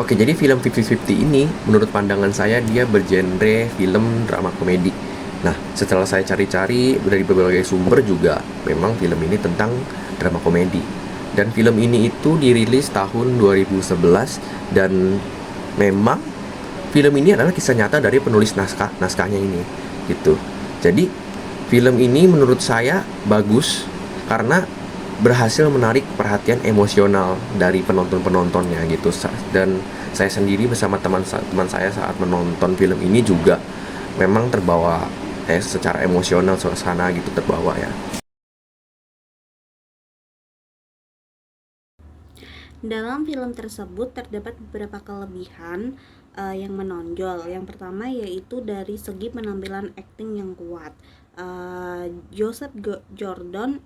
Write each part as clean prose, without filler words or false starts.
Oke, jadi film 50-50 ini menurut pandangan saya dia bergenre film drama komedi. Nah, setelah saya cari-cari dari berbagai sumber juga memang film ini tentang drama komedi. Dan film ini itu dirilis tahun 2011 dan memang film ini adalah kisah nyata dari penulis naskahnya ini gitu. Jadi film ini menurut saya bagus karena berhasil menarik perhatian emosional dari penonton-penontonnya gitu. Dan saya sendiri bersama teman saya saat menonton film ini juga memang terbawa secara emosional, suasana gitu terbawa ya. Dalam film tersebut terdapat beberapa kelebihan yang menonjol. Yang pertama yaitu dari segi penampilan akting yang kuat. Joseph Gordon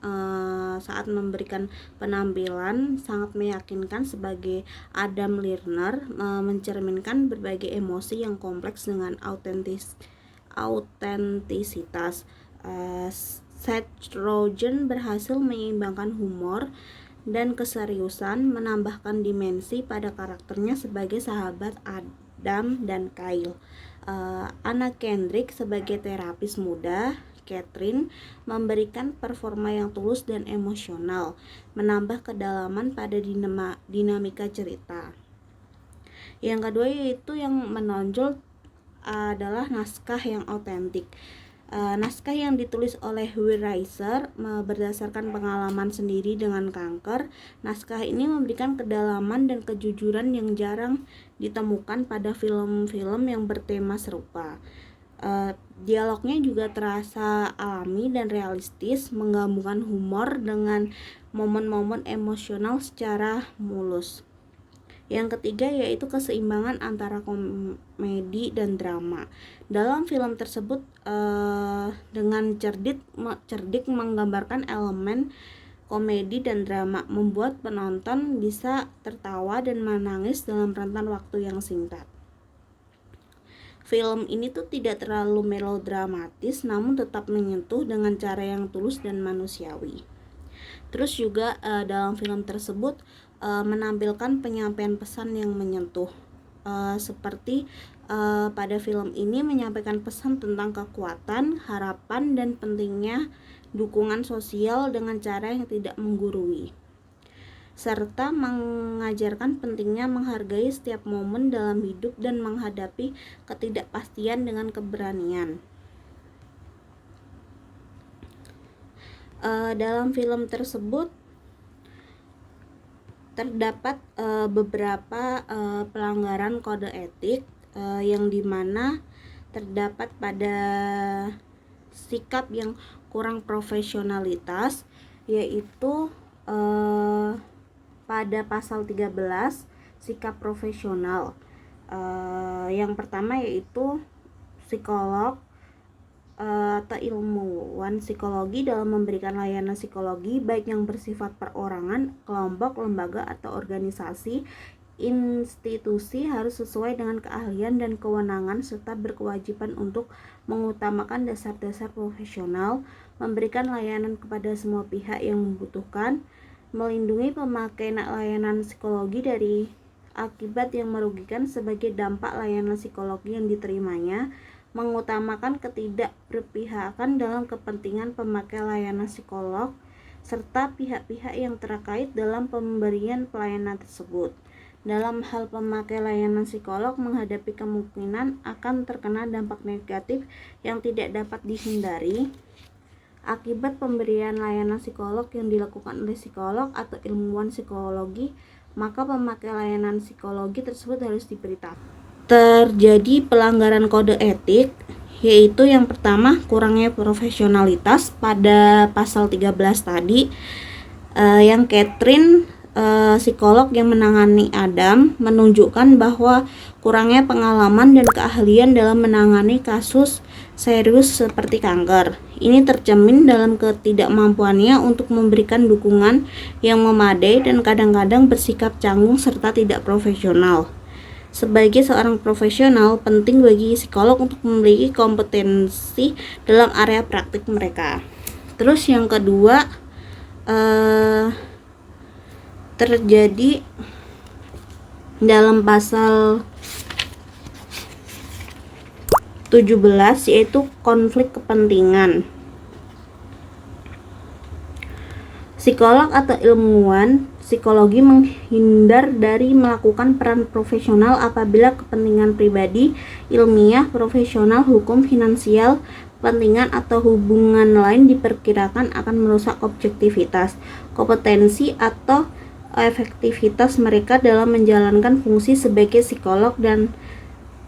saat memberikan penampilan sangat meyakinkan sebagai Adam Lerner, mencerminkan berbagai emosi yang kompleks dengan autentisitas. Seth Rogen berhasil menyeimbangkan humor dan keseriusan, menambahkan dimensi pada karakternya sebagai sahabat Adam dan Kyle. Anna Kendrick sebagai terapis muda, Catherine, memberikan performa yang tulus dan emosional, menambah kedalaman pada dinamika cerita. Yang kedua yaitu yang menonjol adalah naskah yang otentik. Naskah yang ditulis oleh Will Reiser berdasarkan pengalaman sendiri dengan kanker. Naskah ini memberikan kedalaman dan kejujuran yang jarang ditemukan pada film-film yang bertema serupa. Dialognya juga terasa alami dan realistis, menggabungkan humor dengan momen-momen emosional secara mulus. Yang ketiga yaitu keseimbangan antara komedi dan drama. Dalam film tersebut dengan cerdik menggambarkan elemen komedi dan drama, membuat penonton bisa tertawa dan menangis dalam rentan waktu yang singkat. Film ini tuh tidak terlalu melodramatis, namun tetap menyentuh dengan cara yang tulus dan manusiawi. Terus juga dalam film tersebut menampilkan penyampaian pesan yang menyentuh, seperti pada film ini menyampaikan pesan tentang kekuatan, harapan, dan pentingnya dukungan sosial dengan cara yang tidak menggurui, serta mengajarkan pentingnya menghargai setiap momen dalam hidup dan menghadapi ketidakpastian dengan keberanian. Dalam film tersebut terdapat beberapa pelanggaran kode etik yang dimana terdapat pada sikap yang kurang profesionalitas, yaitu pada pasal 13 sikap profesional. Yang pertama yaitu psikolog atau ilmuwan psikologi dalam memberikan layanan psikologi baik yang bersifat perorangan, kelompok, lembaga, atau organisasi, institusi harus sesuai dengan keahlian dan kewenangan serta berkewajiban untuk mengutamakan dasar-dasar profesional, memberikan layanan kepada semua pihak yang membutuhkan, melindungi pemakai layanan psikologi dari akibat yang merugikan sebagai dampak layanan psikologi yang diterimanya, mengutamakan ketidakberpihakan dalam kepentingan pemakai layanan psikolog serta pihak-pihak yang terkait dalam pemberian pelayanan tersebut. Dalam hal pemakai layanan psikolog menghadapi kemungkinan akan terkena dampak negatif yang tidak dapat dihindari akibat pemberian layanan psikolog yang dilakukan oleh psikolog atau ilmuwan psikologi, maka pemakai layanan psikologi tersebut harus diberitahu. Terjadi pelanggaran kode etik, yaitu yang pertama kurangnya profesionalitas pada pasal 13 tadi. Yang Catherine, psikolog yang menangani Adam, menunjukkan bahwa kurangnya pengalaman dan keahlian dalam menangani kasus serius seperti kanker. Ini tercermin dalam ketidakmampuannya untuk memberikan dukungan yang memadai dan kadang-kadang bersikap canggung serta tidak profesional. Sebagai seorang profesional, penting bagi psikolog untuk memiliki kompetensi dalam area praktik mereka. Terus yang kedua, terjadi dalam pasal 17, yaitu konflik kepentingan. Psikolog atau ilmuwan psikologi menghindar dari melakukan peran profesional apabila kepentingan pribadi, ilmiah, profesional, hukum, finansial, kepentingan atau hubungan lain diperkirakan akan merusak objektivitas, kompetensi, atau efektivitas mereka dalam menjalankan fungsi sebagai psikolog dan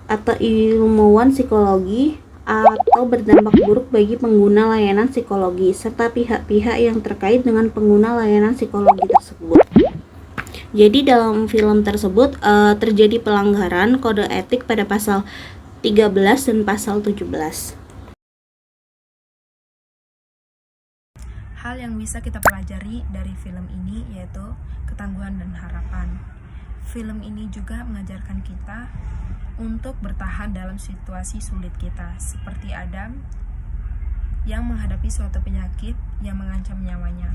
atau ilmuwan psikologi, atau berdampak buruk bagi pengguna layanan psikologi serta pihak-pihak yang terkait dengan pengguna layanan psikologi tersebut. Jadi dalam film tersebut terjadi pelanggaran kode etik pada pasal 13 dan pasal 17. Hal yang bisa kita pelajari dari film ini yaitu ketangguhan dan harapan. Film ini juga mengajarkan kita untuk bertahan dalam situasi sulit kita, seperti Adam yang menghadapi suatu penyakit yang mengancam nyawanya.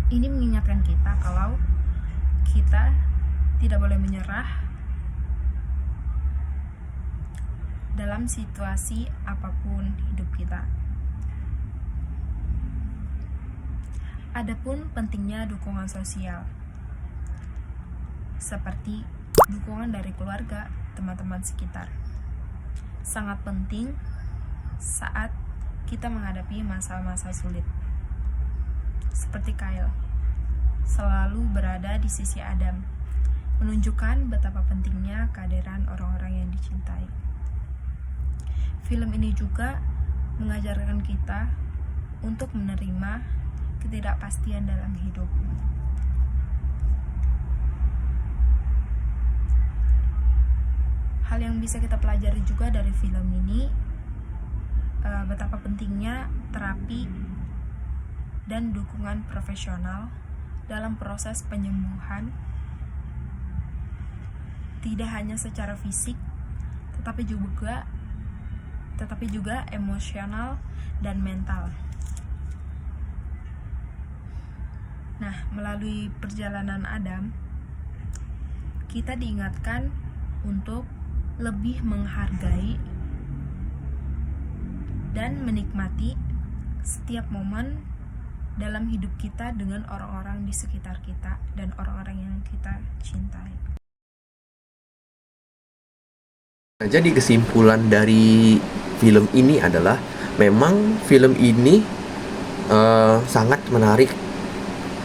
Ini mengingatkan kita kalau kita tidak boleh menyerah dalam situasi apapun hidup kita. Adapun pentingnya dukungan sosial, seperti dukungan dari keluarga, teman-teman sekitar, sangat penting saat kita menghadapi masa-masa sulit. Seperti Kyle, selalu berada di sisi Adam, menunjukkan betapa pentingnya kehadiran orang-orang yang dicintai. Film ini juga mengajarkan kita untuk menerima ketidakpastian dalam hidup. Hal yang bisa kita pelajari juga dari film ini, betapa pentingnya terapi dan dukungan profesional dalam proses penyembuhan, tidak hanya secara fisik, tetapi juga emosional dan mental. Nah, melalui perjalanan Adam, kita diingatkan untuk lebih menghargai dan menikmati setiap momen dalam hidup kita dengan orang-orang di sekitar kita dan orang-orang yang kita cintai. Jadi kesimpulan dari film ini adalah memang film ini sangat menarik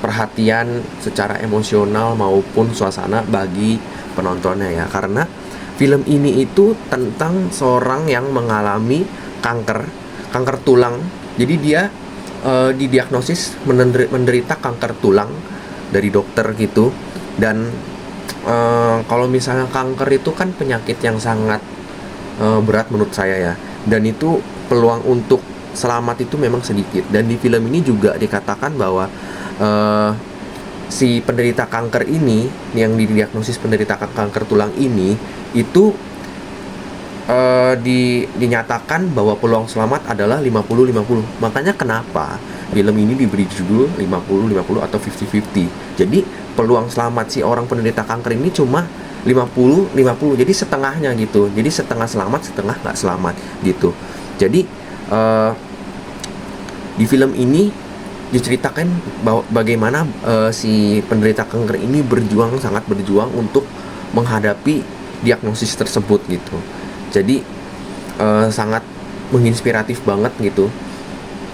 perhatian secara emosional maupun suasana bagi penontonnya ya, karena film ini itu tentang seorang yang mengalami kanker tulang. Jadi dia didiagnosis menderita kanker tulang dari dokter gitu. Dan kalau misalnya kanker itu kan penyakit yang sangat berat menurut saya ya. Dan itu peluang untuk selamat itu memang sedikit. Dan di film ini juga dikatakan bahwa si penderita kanker ini, yang didiagnosis penderita kanker tulang ini, itu dinyatakan bahwa peluang selamat adalah 50-50. Makanya kenapa film ini diberi judul 50-50 atau 50-50. Jadi peluang selamat si orang penderita kanker ini cuma 50-50. Jadi setengahnya gitu. Jadi setengah selamat, setengah nggak selamat gitu. Jadi di film ini diceritakan bahwa bagaimana si penderita kanker ini sangat berjuang untuk menghadapi diagnosis tersebut gitu. Jadi sangat menginspiratif banget gitu,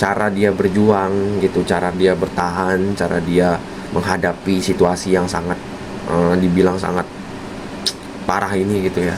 cara dia berjuang gitu, cara dia bertahan, cara dia menghadapi situasi yang sangat dibilang sangat parah ini gitu ya.